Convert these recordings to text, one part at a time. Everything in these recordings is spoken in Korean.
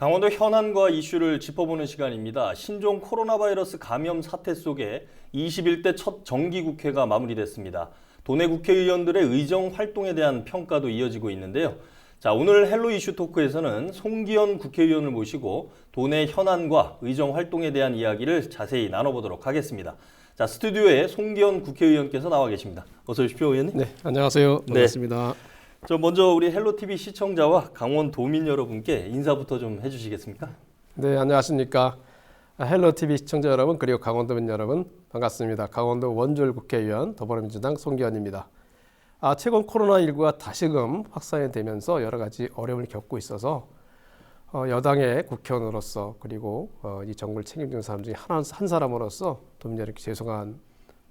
강원도 현안과 이슈를 짚어보는 시간입니다. 신종 코로나 바이러스 감염 사태 속에 21대 첫 정기국회가 마무리됐습니다. 도내 국회의원들의 의정 활동에 대한 평가도 이어지고 있는데요. 자, 오늘 헬로 이슈 토크에서는 송기현 국회의원을 모시고 도내 현안과 의정 활동에 대한 이야기를 자세히 나눠보도록 하겠습니다. 자, 스튜디오에 송기현 국회의원께서 나와 계십니다. 어서 오십시오, 의원님. 네, 안녕하세요. 반갑습니다. 저 먼저 우리 헬로TV 시청자와 강원도민 여러분께 인사부터 좀 해주시겠습니까? 네, 안녕하십니까. 헬로TV 시청자 여러분 그리고 강원도민 여러분 반갑습니다. 강원도 원주열 국회의원 더불어민주당 송기현입니다. 최근 코로나19가 다시금 확산이 되면서 여러 가지 어려움을 겪고 있어서 여당의 국회의원으로서 그리고 이 정부를 책임지는 사람 중에 한 사람으로서 도민 여러분께 죄송한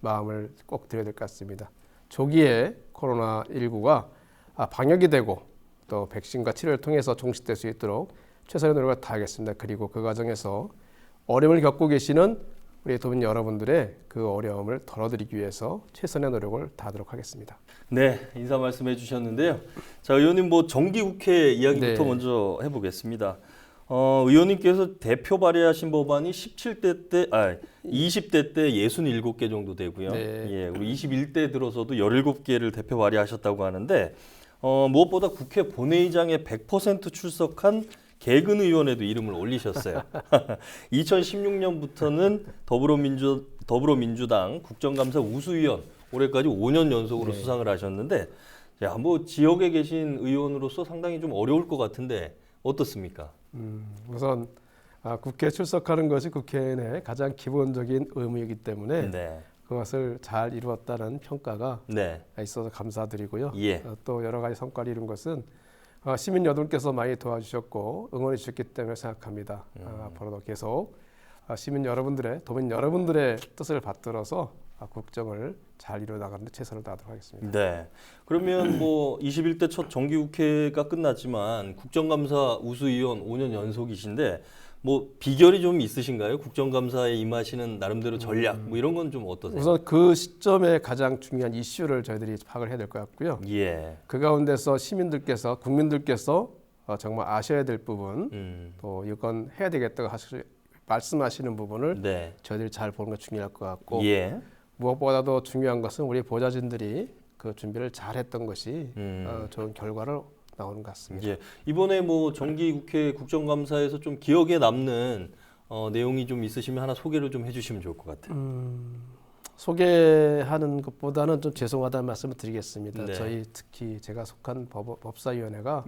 마음을 꼭 드려야 될 것 같습니다. 조기에 코로나19가 방역이 되고 또 백신과 치료를 통해서 종식될 수 있도록 최선의 노력을 다하겠습니다. 그리고 그 과정에서 어려움을 겪고 계시는 우리 도민 여러분들의 그 어려움을 덜어드리기 위해서 최선의 노력을 다하도록 하겠습니다. 네, 인사 말씀해 주셨는데요. 자, 의원님 정기국회 이야기부터 먼저 해보겠습니다. 의원님께서 대표 발의하신 법안이 20대 때 67개 정도 되고요. 예, 우리 21대 들어서도 17개를 대표 발의하셨다고 하는데 무엇보다 국회 본회의장에 100% 출석한 개근 의원에도 이름을 올리셨어요. 2016년부터는 더불어민주당 국정감사 우수위원 올해까지 5년 연속으로 수상을 하셨는데 지역에 계신 의원으로서 상당히 좀 어려울 것 같은데 어떻습니까? 우선 국회에 출석하는 것이 국회의원의 가장 기본적인 의무이기 때문에 그것을 잘 이루었다는 평가가 있어서 감사드리고요. 또 여러 가지 성과를 이룬 것은 시민 여러분께서 많이 도와주셨고 응원해 주셨기 때문에 생각합니다. 앞으로도 계속 시민 여러분들의 도민 여러분들의 뜻을 받들어서 국정을 잘 이루어 나가는 데 최선을 다하도록 하겠습니다. 네. 그러면 21대 첫 정기국회가 끝났지만 국정감사 우수위원 5년 연속이신데 비결이 좀 있으신가요? 국정감사에 임하시는 나름대로 전략 이런 건 좀 어떠세요? 우선 그 시점에 가장 중요한 이슈를 저희들이 파악을 해야 될 것 같고요. 그 가운데서 시민들께서 국민들께서 정말 아셔야 될 부분 또 이건 해야 되겠다고 말씀하시는 부분을 저희들이 잘 보는 게 중요할 것 같고 무엇보다도 중요한 것은 우리 보좌진들이 그 준비를 잘했던 것이 좋은 결과를 나오는 것 같습니다. 이번에 정기국회 국정감사에서 좀 기억에 남는 내용이 좀 있으시면 하나 소개를 좀 해주시면 좋을 것 같아요. 소개하는 것보다는 좀 죄송하다는 말씀을 드리겠습니다. 저희 특히 제가 속한 법사위원회가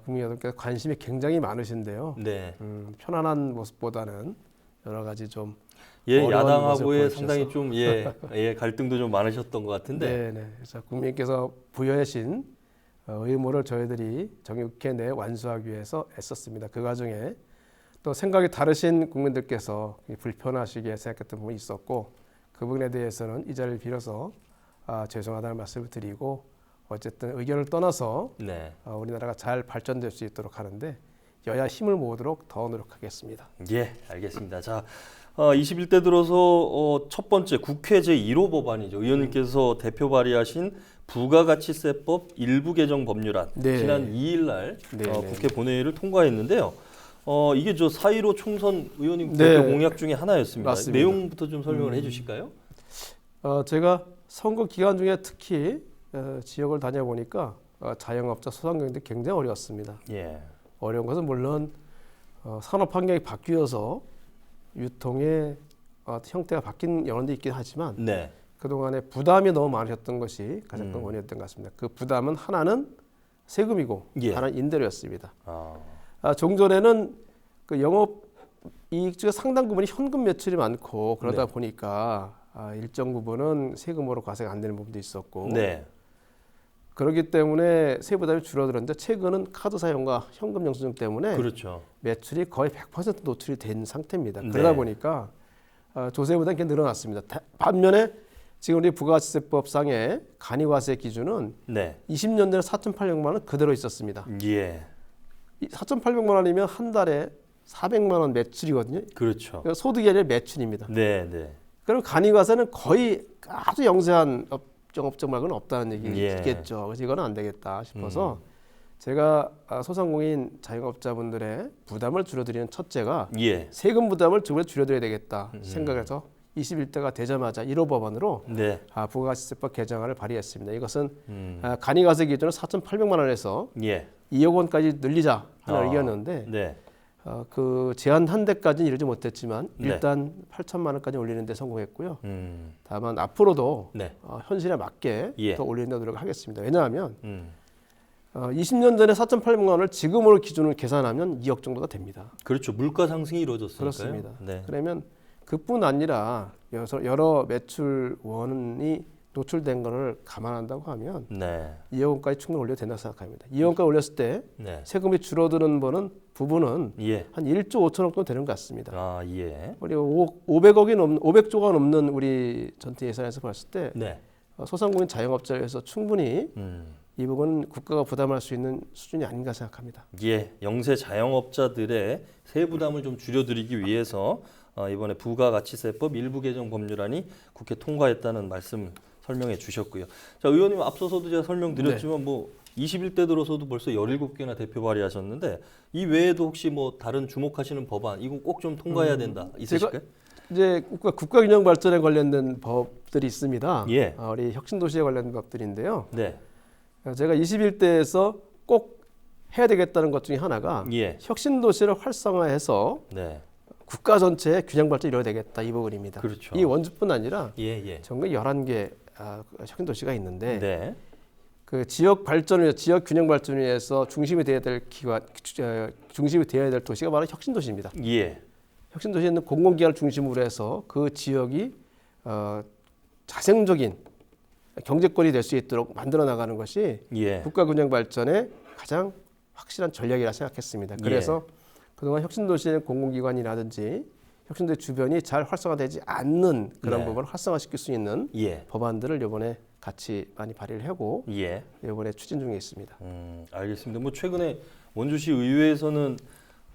국민 여러분께서 관심이 굉장히 많으신데요. 편안한 모습보다는 여러 가지 좀 야당하고의 상당히 좀 갈등도 좀 많으셨던 것 같은데. 그래서 국민께서 부여하신 의무를 저희들이 정기국회 내에 완수하기 위해서 애썼습니다. 그 과정에 또 생각이 다르신 국민들께서 불편하시게 생각했던 부분이 있었고 그 부분에 대해서는 이 자리를 빌어서 죄송하다는 말씀을 드리고 어쨌든 의견을 떠나서 우리나라가 잘 발전될 수 있도록 하는데 여야 힘을 모으도록 더 노력하겠습니다. 알겠습니다. 자, 21대 들어서 첫 번째 국회 제1호 법안이죠. 의원님께서 대표 발의하신 부가가치세법 일부 개정 법률안 지난 2일 날 국회 본회의를 통과했는데요. 이게 4.15 총선 의원님 대표 공약 중에 하나였습니다. 맞습니다. 내용부터 좀 설명을 해주실까요? 제가 선거 기간 중에 특히 지역을 다녀보니까 자영업자 소상공인들이 굉장히 어려웠습니다. 어려운 것은 물론 산업 환경이 바뀌어서 유통의 형태가 바뀐 연원도 있긴 하지만 그동안에 부담이 너무 많으셨던 것이 가장 큰 원인이었던 것 같습니다. 그 부담은 하나는 세금이고 하나는 임대료였습니다. 종전에는 그 영업이익 중에 상당 부분이 현금 매출이 많고 그러다 보니까 일정 부분은 세금으로 과세가 안 되는 부분도 있었고 그렇기 때문에 세부담이 줄어들었는데 최근은 카드 사용과 현금 영수증 때문에 매출이 거의 100% 노출이 된 상태입니다. 그러다 보니까 조세부담이 굉장히 늘어났습니다. 반면에 지금 우리 부가가치세법상의 간이과세 기준은 20년 전에 4,800만 원 그대로 있었습니다. 4,800만 원이면 한 달에 400만 원 매출이거든요. 그러니까 소득이 아니라 매출입니다. 그럼 간이과세는 거의 아주 영세한 업종 말고는 없다는 얘기겠죠. 그래서 이거는 안 되겠다 싶어서 제가 소상공인 자영업자분들의 부담을 줄여드리는 첫째가 예. 세금 부담을 줄여드려야 되겠다 생각해서 21대가 되자마자 1호 법안으로 네. 부가가치세법 개정안을 발의했습니다. 이것은 간이가세 기준을 4,800만 원에서 예. 2억 원까지 늘리자 하는 의견이었는데 네. 그 제한 데까지는 이르지 못했지만 네. 일단 8천만 원까지 올리는 데 성공했고요. 음. 다만 앞으로도 네. 현실에 맞게 예. 더 올리는 데 노력하겠습니다. 왜냐하면 20년 전에 4,800만 원을 지금으로 기준으로 계산하면 2억 정도가 됩니다. 그렇죠. 물가 상승이 이루어졌으니까요. 그렇습니다. 네. 그러면 그뿐 아니라 여러 매출원이 노출된 것을 감안한다고 하면 네. 2억 원까지 충분히 올려도 된다고 생각합니다. 2억 원까지 올렸을 때 네. 세금이 줄어드는 부분은 예. 한 1조 5천억 정도 되는 것 같습니다. 아, 예. 우리 500조가 넘는 우리 전체 예산에서 봤을 때 네. 소상공인 자영업자에서 충분히 이 부분은 국가가 부담할 수 있는 수준이 아닌가 생각합니다. 예. 영세 자영업자들의 세부 부담을 좀 줄여드리기 위해서 이번에 부가가치세법 일부 개정 법률안이 국회 통과했다는 말씀 설명해 주셨고요. 자, 의원님 앞서서도 제가 설명드렸지만 뭐 21대 들어서도 벌써 17개나 대표 발의하셨는데 이 외에도 혹시 뭐 다른 주목하시는 법안 이거 꼭 좀 통과해야 된다 있으실까요? 이제 국가균형 발전에 관련된 법들이 있습니다. 예. 우리 혁신도시에 관련된 법들인데요. 네. 제가 21대에서 꼭 해야 되겠다는 것 중에 하나가 예. 혁신도시를 활성화해서 네. 국가 전체의 균형 발전이 이루어야 되겠다 이 부분입니다. 그렇죠. 이 원주뿐 아니라 예. 전국 11개 혁신도시가 있는데 네. 그 지역 발전을 지역 균형 발전을 위해서 중심이 되어야 될 중심이 되어야 될 도시가 바로 혁신도시입니다. 예. 혁신도시는 공공기관을 중심으로 해서 그 지역이 자생적인 경제권이 될 수 있도록 만들어 나가는 것이 예. 국가 균형 발전의 가장 확실한 전략이라 생각했습니다. 그래서 그동안 혁신도시의 공공기관이라든지 혁신도시 주변이 잘 활성화되지 않는 그런 네. 부분을 활성화시킬 수 있는 예. 법안들을 이번에 같이 많이 발의를 하고 예. 이번에 추진 중에 있습니다. 알겠습니다. 뭐 최근에 원주시 의회에서는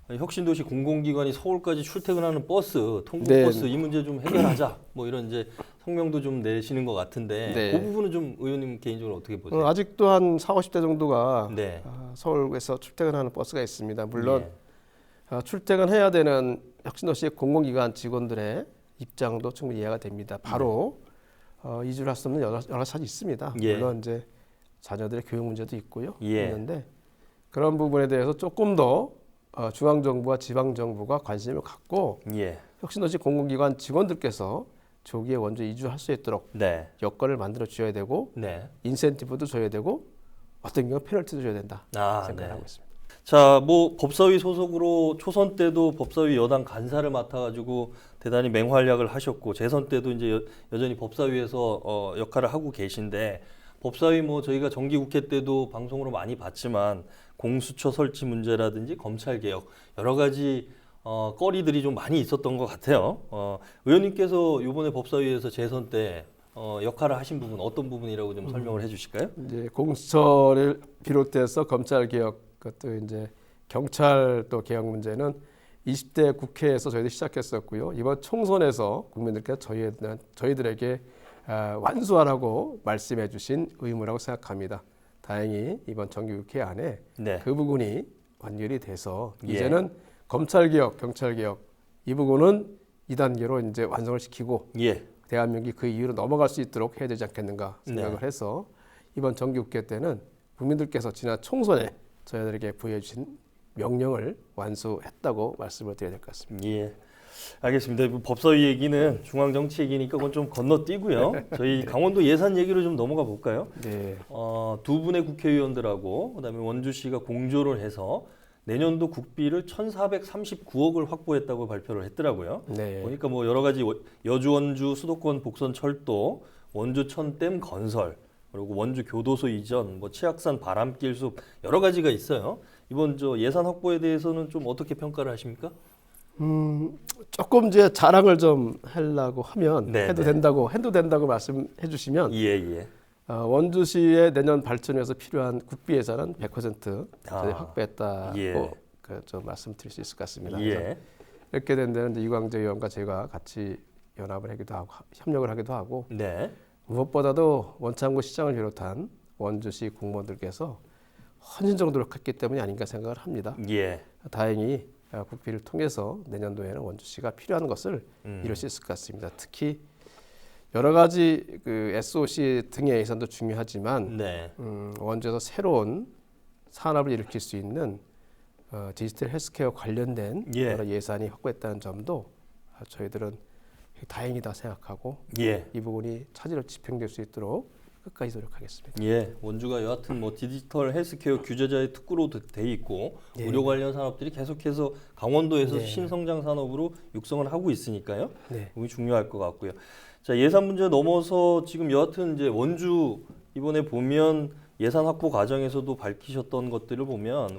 혁신도시 공공기관이 서울까지 출퇴근하는 버스, 통근버스 이 문제 좀 해결하자. 뭐 이런 이제 성명도 좀 내시는 것 같은데 네. 그 부분은 좀 의원님 개인적으로 어떻게 보세요? 아직도 한 40, 50대 정도가 네. 서울에서 출퇴근하는 버스가 있습니다. 물론 예. 출퇴근해야 되는 혁신도시 공공기관 직원들의 입장도 충분히 이해가 됩니다. 바로 이주를 할 수 없는 여러 사정이 있습니다. 예. 물론 이제 자녀들의 교육 문제도 있고요. 예. 있는데 그런 부분에 대해서 조금 더 중앙정부와 지방정부가 관심을 갖고 예. 혁신도시 공공기관 직원들께서 조기에 원주 이주할 수 있도록 네. 여건을 만들어 줘야 되고 네. 인센티브도 줘야 되고 어떤 경우 페널티도 줘야 된다 생각하고 네. 있습니다. 자, 뭐 법사위 소속으로 초선 때도 법사위 여당 간사를 맡아가지고 대단히 맹활약을 하셨고 재선 때도 이제 여전히 법사위에서 역할을 하고 계신데 법사위 뭐 저희가 정기국회 때도 방송으로 많이 봤지만 공수처 설치 문제라든지 검찰 개혁 여러 가지 거리들이 좀 많이 있었던 것 같아요. 의원님께서 이번에 법사위에서 재선 때 역할을 하신 부분 어떤 부분이라고 좀 설명을 해주실까요? 이제 공수처를 비롯해서 검찰 개혁, 그것도 이제 경찰 또 개혁 문제는 20대 국회에서 저희들이 시작했었고요. 이번 총선에서 국민들께서 저희들에게 완수하라고 말씀해주신 의무라고 생각합니다. 다행히 이번 정기국회 안에 네. 그 부분이 완결이 돼서 예. 이제는 검찰 개혁, 경찰 개혁 이 부분은 2단계로 이제 완성을 시키고 예. 대한민국이 그 이후로 넘어갈 수 있도록 해야 되지 않겠는가 생각을 네. 해서 이번 정기국회 때는 국민들께서 지난 총선에 저희들에게 부여해 주신 명령을 완수했다고 말씀을 드려야 될 것 같습니다. 예. 알겠습니다. 법사위 얘기는 중앙 정치 얘기니까 그건 좀 건너뛰고요. 저희 강원도 예산 얘기로 좀 넘어가 볼까요? 네. 두 분의 국회의원들하고 그다음에 원주시가 공조를 해서 내년도 국비를 1,439억을 확보했다고 발표를 했더라고요. 네. 보니까 뭐 여러 가지 여주 원주 수도권 복선 철도, 원주 천댐 건설, 그리고 원주 교도소 이전, 뭐 치악산 바람길 숲 여러 가지가 있어요. 이번 저 예산 확보에 대해서는 좀 어떻게 평가를 하십니까? 조금 이제 자랑을 좀 하려고 하면 네, 해도 네. 된다고 말씀해 주시면 예. 원주시의 내년 발전을 위해서 필요한 국비 예산은 100% 저희 확보했다고 예. 좀 말씀드릴 수 있을 것 같습니다. 예. 그래서 이렇게 된 데는 이광재 의원과 제가 같이 연합을 하기도 하고 협력을 하기도 하고 네. 무엇보다도 원창구 시장을 비롯한 원주시 공무원들께서 헌신적으로 노력했기 때문이 아닌가 생각을 합니다. 예. 다행히 국비를 통해서 내년도에는 원주시가 필요한 것을 이룰 수 있을 것 같습니다. 특히 여러 가지 그 SOC 등의 예산도 중요하지만 네. 원주에서 새로운 산업을 일으킬 수 있는 디지털 헬스케어 관련된 예. 여러 예산이 확보했다는 점도 저희들은 다행이다 생각하고 예. 이 부분이 차질로 집행될 수 있도록 끝까지 노력하겠습니다. 예, 원주가 여하튼 뭐 디지털 헬스케어 규제자의 특구로 돼 있고 네. 의료 관련 산업들이 계속해서 강원도에서 네. 신성장 산업으로 육성을 하고 있으니까요. 네. 너무 중요할 것 같고요. 자, 예산 문제 넘어서 지금 여하튼 이제 원주 이번에 보면 예산 확보 과정에서도 밝히셨던 것들을 보면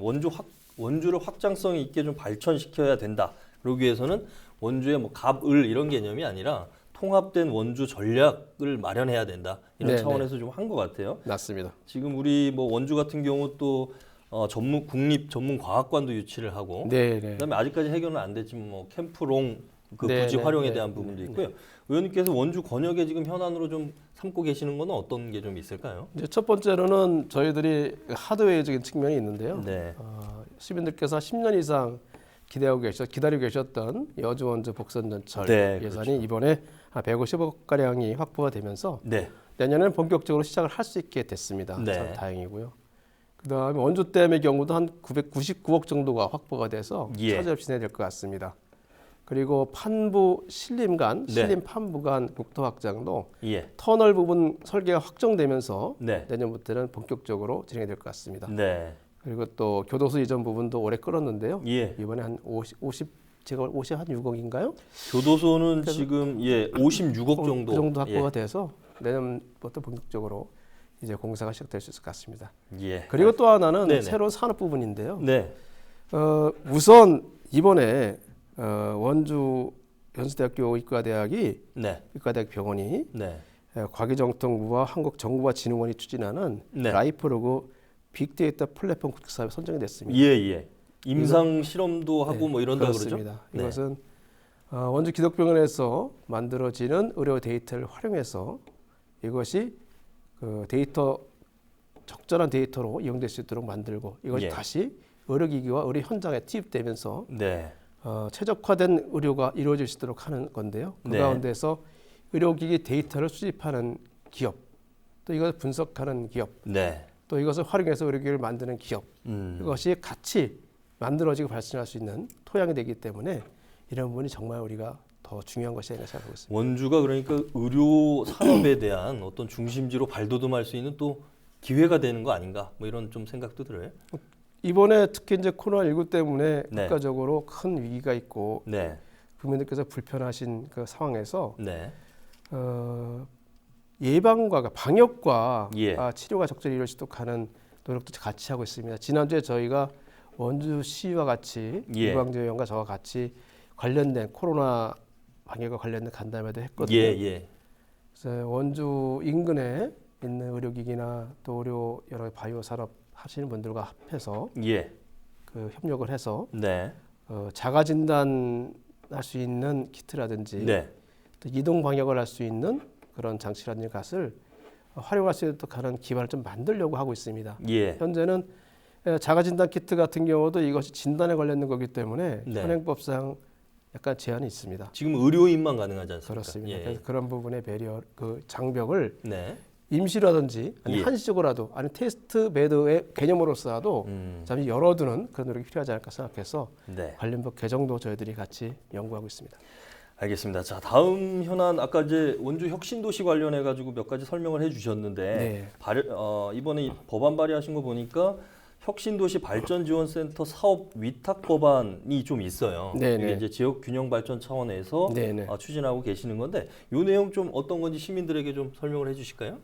원주를 확장성 있게 좀 발전시켜야 된다. 그러기 위해서는 원주의 뭐 갑을 이런 개념이 아니라 통합된 원주 전략을 마련해야 된다. 이런 네, 차원에서 좀 한 것 같아요. 맞습니다. 지금 우리 뭐 원주 같은 경우 또 국립 전문 과학관도 유치를 하고 네, 네. 그다음에 아직까지 해결은 안 됐지만 뭐 캠프롱 그 네, 부지 네, 활용에 네, 대한 네, 부분도 네. 있고요. 의원님께서 원주 권역에 지금 현안으로 좀 삼고 계시는 건 어떤 게 좀 있을까요? 이제 첫 번째로는 저희들이 하드웨어적인 측면이 있는데요. 네. 시민들께서 10년 이상 기다리고 계셨던 여주 원주 복선전철 네, 예산이 그렇죠. 이번에 150억 가량이 확보가 되면서 네. 내년에는 본격적으로 시작을 할 수 있게 됐습니다. 네. 참 다행이고요. 그다음에 원주댐의 경우도 한 999억 정도가 확보가 돼서 예. 차질없이 진행될 것 같습니다. 그리고 판부 신림 네. 판부 간 국토 확장도 예. 터널 부분 설계가 확정되면서 네. 내년부터는 본격적으로 진행이 될 것 같습니다. 네. 그리고 또 교도소 이전 부분도 오래 끌었는데요. 예. 이번에 한 50 한 6억인가요? 교도소는 지금 56억 정도. 그 정도 확보가 돼서 내년부터 본격적으로 이제 공사가 시작될 수 있을 것 같습니다. 예. 그리고 또 하나는 네네. 새로운 산업 부분인데요. 네. 우선 이번에 원주 연수대학교 의과대학이 네. 의과대학 병원이 네. 과기정통부와 한국정보화진흥원이 추진하는 네. 라이프로그 빅데이터 플랫폼 국제사업에 선정이 됐습니다. 예, 예. 임상 실험도 하고 네, 뭐 이런다 그렇습니다. 그러죠? 이것은 원주 기독병원에서 만들어지는 의료 데이터를 활용해서 이것이 그 데이터 적절한 데이터로 이용될 수 있도록 만들고 이것이 예. 다시 의료기기와 의료 현장에 투입되면서 네. 최적화된 의료가 이루어질 수 있도록 하는 건데요. 그 네. 가운데서 의료기기 데이터를 수집하는 기업, 또 이것을 분석하는 기업, 네. 또 이것을 활용해서 의료기기를 만드는 기업, 이것이 같이 만들어지고 발생할 수 있는 토양이 되기 때문에 이런 부분이 정말 우리가 더 중요한 것이 아닌가 생각하고 있습니다. 원주가 그러니까 의료 산업에 대한 어떤 중심지로 발돋움할 수 있는 또 기회가 되는 거 아닌가? 뭐 이런 좀 생각도 들어요. 이번에 특히 이제 코로나19 때문에 네. 국가적으로 큰 위기가 있고 네. 국민들께서 불편하신 그 상황에서 네. 예방과 방역과 예. 치료가 적절히 이루어질 수 있도록 하는 노력도 같이 하고 있습니다. 지난주에 저희가 원주시와 같이 예. 유광재 의원과 저와 같이 관련된 코로나 방역과 관련된 간담회도 했거든요. 예, 예. 그래서 원주 인근에 있는 의료기기나 또 의료 여러 바이오 산업 하시는 분들과 합해서 예. 그 협력을 해서 네. 자가 진단할 수 있는 키트라든지 네. 또 이동 방역을 할 수 있는 그런 장치라든지 것을 활용할 수 있도록 하는 기반을 좀 만들려고 하고 있습니다. 예. 현재는 자가 진단 키트 같은 경우도 이것이 진단에 관련된 거기 때문에 네. 현행법상 약간 제한이 있습니다. 지금 의료인만 가능하지 않습니까? 그렇습니다. 예. 그래서 그런 부분의 배리어 그 장벽을 네. 임시라든지 아니 예. 한시적으로라도 아니 테스트 베드의 개념으로서라도 잠시 열어두는 그런 노력이 필요하지 않을까 생각해서 네. 관련 법 개정도 저희들이 같이 연구하고 있습니다. 알겠습니다. 자, 다음 현안 아까 이제 원주 혁신도시 관련해 가지고 몇 가지 설명을 해주셨는데 네. 이번에 법안 발의하신 거 보니까 혁신도시 발전지원센터 사업 위탁 법안이 좀 있어요. 네네. 이게 이제 지역 균형 발전 차원에서 네네. 추진하고 계시는 건데 이 내용 좀 어떤 건지 시민들에게 좀 설명을 해주실까요?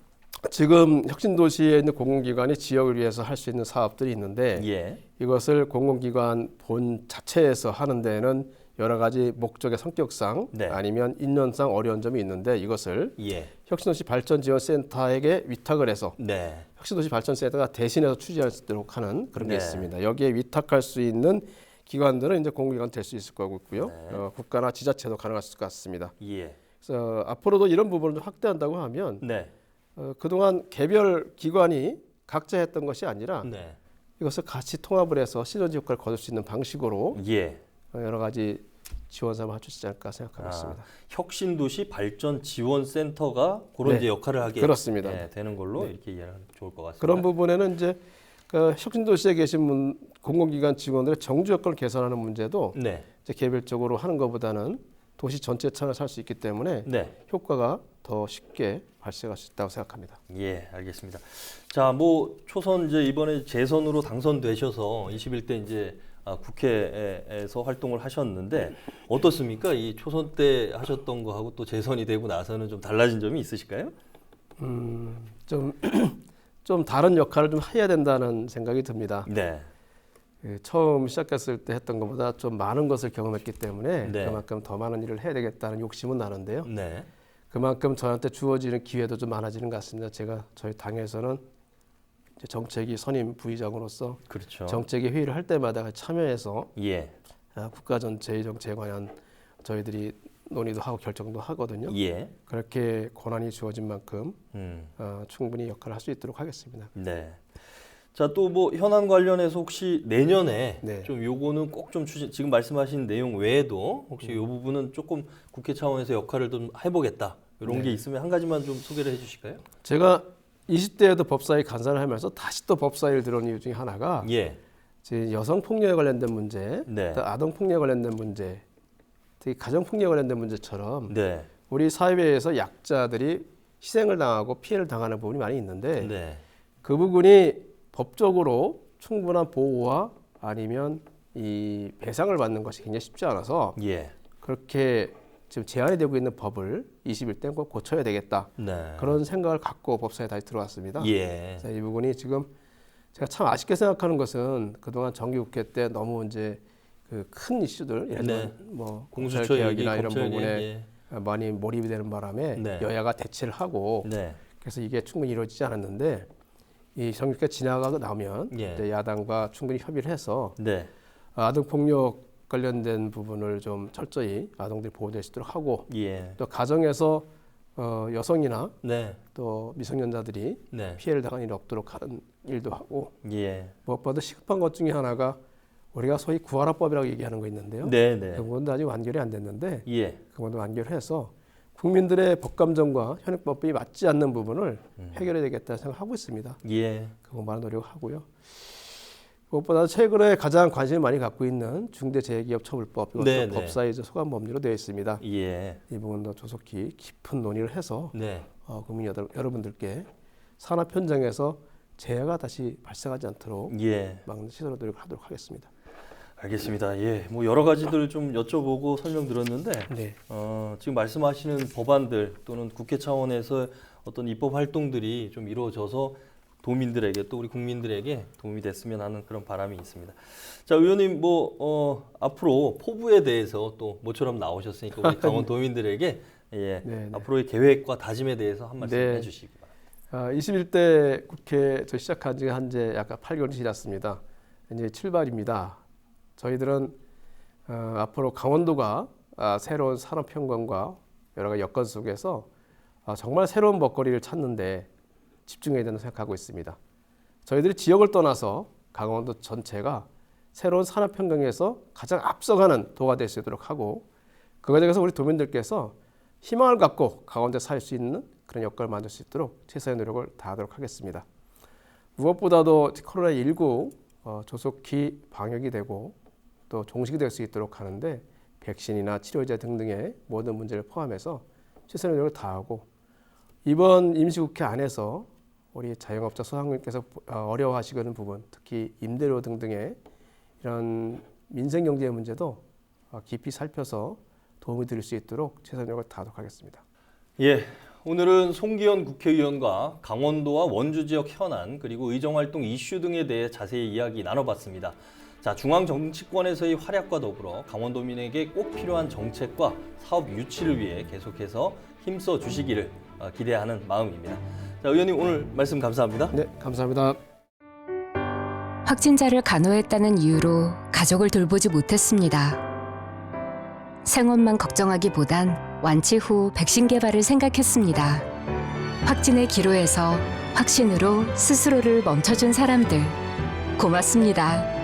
지금 혁신도시에 있는 공공기관이 지역을 위해서 할 수 있는 사업들이 있는데 예. 이것을 공공기관 본 자체에서 하는 데는 여러 가지 목적의 성격상 네. 아니면 인연상 어려운 점이 있는데 이것을 예. 혁신도시 발전지원센터에게 위탁을 해서 네. 혁신도시 발전센터가 대신해서 추진할 수 있도록 하는 그런 게 네. 있습니다. 여기에 위탁할 수 있는 기관들은 이제 공공기관 될 수 있을 거고요. 네. 국가나 지자체도 가능할 것 같습니다. 예. 그래서 앞으로도 이런 부분을 좀 확대한다고 하면 네. 그동안 개별 기관이 각자 했던 것이 아니라 네. 이것을 같이 통합을 해서 시너지 효과를 거둘 수 있는 방식으로 여러 가지 지원 사업을 할 수 있지 않을까 생각하고 있습니다. 혁신도시 발전지원센터가 그런 이제 역할을 하게 그렇습니다. 되는 걸로 이렇게 이해하면 좋을 것 같습니다. 그런 부분에는 이제 그 혁신도시에 계신 공공기관 직원들의 정주 여건을 개선하는 문제도 이제 개별적으로 하는 것보다는 도시 전체 차원에서 할 수 있기 때문에 효과가 더 쉽게 발생할 수 있다고 생각합니다. 예, 알겠습니다. 자, 뭐 초선 이제 이번에 재선으로 당선되셔서 21대 이제 국회에서 활동을 하셨는데 어떻습니까? 이 초선 때 하셨던 거하고 또 재선이 되고 나서는 좀 달라진 점이 있으실까요? 좀 다른 역할을 좀 해야 된다는 생각이 듭니다. 네. 처음 시작했을 때 했던 것보다 좀 많은 것을 경험했기 때문에 그만큼 더 많은 일을 해야 되겠다는 욕심은 나는데요. 그만큼 저한테 주어지는 기회도 좀 많아지는 것 같습니다. 제가 저희 당에서는 이제 정책위 선임 부의장으로서 정책위 회의를 할 때마다 참여해서 국가 전체의 정책에 관한 저희들이 논의도 하고 결정도 하거든요. 그렇게 권한이 주어진 만큼 충분히 역할을 할 수 있도록 하겠습니다. 네. 자, 또 뭐 현안 관련해서 혹시 내년에 좀 요거는 꼭 좀 지금 말씀하신 내용 외에도 혹시 요 부분은 조금 국회 차원에서 역할을 좀 해보겠다 이런 게 있으면 한 가지만 좀 소개를 해주실까요? 제가 20대에도 법사위 간사를 하면서 다시 또 법사위를 들어온 이유 중에 하나가 여성 폭력에 관련된 문제, 또 아동 폭력에 관련된 문제, 특히 가정 폭력에 관련된 문제처럼 우리 사회에서 약자들이 희생을 당하고 피해를 당하는 부분이 많이 있는데 그 부분이 법적으로 충분한 보호와 아니면 이 배상을 받는 것이 굉장히 쉽지 않아서 그렇게 지금 제한이 되고 있는 법을 21대는 꼭 고쳐야 되겠다. 그런 생각을 갖고 법사위에 다시 들어왔습니다. 자, 이 부분이 지금 제가 참 아쉽게 생각하는 것은 그동안 정기국회 때 너무 이제 그 큰 이슈들, 예를 들면 뭐 공수처 개혁이나 이런 부분에 많이 몰입이 되는 바람에 여야가 대치를 하고 그래서 이게 충분히 이루어지지 않았는데 이 정기국회 지나가고 나면 야당과 충분히 협의를 해서 아동 폭력 관련된 부분을 좀 철저히 아동들이 보호될 수 있도록 하고 또 가정에서 여성이나 또 미성년자들이 피해를 당한 일이 없도록 하는 일도 하고 무엇보다 시급한 것 중에 하나가 우리가 소위 구하라법이라고 얘기하는 거 있는데요. 그 부분도 아직 완결이 안 됐는데 그 부분도 완결해서 국민들의 법감정과 현행법이 맞지 않는 부분을 해결해야 되겠다 생각하고 있습니다. 그거 많은 노력을 하고요. 무엇보다 최근에 가장 관심을 많이 갖고 있는 중대재해기업처벌법, 이것도 법사위 소관 법률로 되어 있습니다. 이 부분도 조속히 깊은 논의를 해서 국민 여러분들께 산업 현장에서 재해가 다시 발생하지 않도록 막는 시도로 노력하도록 하겠습니다. 알겠습니다. 뭐 여러 가지들 좀 여쭤보고 설명 들었는데 지금 말씀하시는 법안들 또는 국회 차원에서 어떤 입법 활동들이 좀 이루어져서 도민들에게 또 우리 국민들에게 도움이 됐으면 하는 그런 바람이 있습니다. 자, 의원님 앞으로 포부에 대해서 또 모처럼 나오셨으니까 우리 강원 도민들에게 앞으로의 계획과 다짐에 대해서 한 말씀 해주시기 바랍니다. 21대 국회 시작한 지 현재 약간 8개월이 지났습니다. 이제 출발입니다. 저희들은 앞으로 강원도가 새로운 산업 현관과 여러 가지 여건 속에서 정말 새로운 먹거리를 찾는데 집중해야 된다고 생각하고 있습니다. 저희들이 지역을 떠나서 강원도 전체가 새로운 산업 환경에서 가장 앞서가는 도가 될 수 있도록 하고 그 과정에서 우리 도민들께서 희망을 갖고 강원도에 살 수 있는 그런 여건을 만들 수 있도록 최선의 노력을 다하도록 하겠습니다. 무엇보다도 코로나19 조속히 방역이 되고 또 종식이 될 수 있도록 하는데 백신이나 치료제 등등의 모든 문제를 포함해서 최선의 노력을 다하고 이번 임시국회 안에서 우리 자영업자 소상공인께서 어려워하시는 부분, 특히 임대료 등등의 이런 민생경제의 문제도 깊이 살펴서 도움이 드릴 수 있도록 최선의 노력을 다하도록 하겠습니다. 오늘은 송기현 국회의원과 강원도와 원주 지역 현안 그리고 의정활동 이슈 등에 대해 자세히 이야기 나눠봤습니다. 자, 중앙 정치권에서의 활약과 더불어 강원도민에게 꼭 필요한 정책과 사업 유치를 위해 계속해서 힘써 주시기를 기대하는 마음입니다. 자, 의원님 오늘 말씀 감사합니다. 네, 감사합니다. 확진자를 간호했다는 이유로 가족을 돌보지 못했습니다. 생업만 걱정하기보단 완치 후 백신 개발을 생각했습니다. 확진의 기로에서 확신으로 스스로를 멈춰준 사람들. 고맙습니다.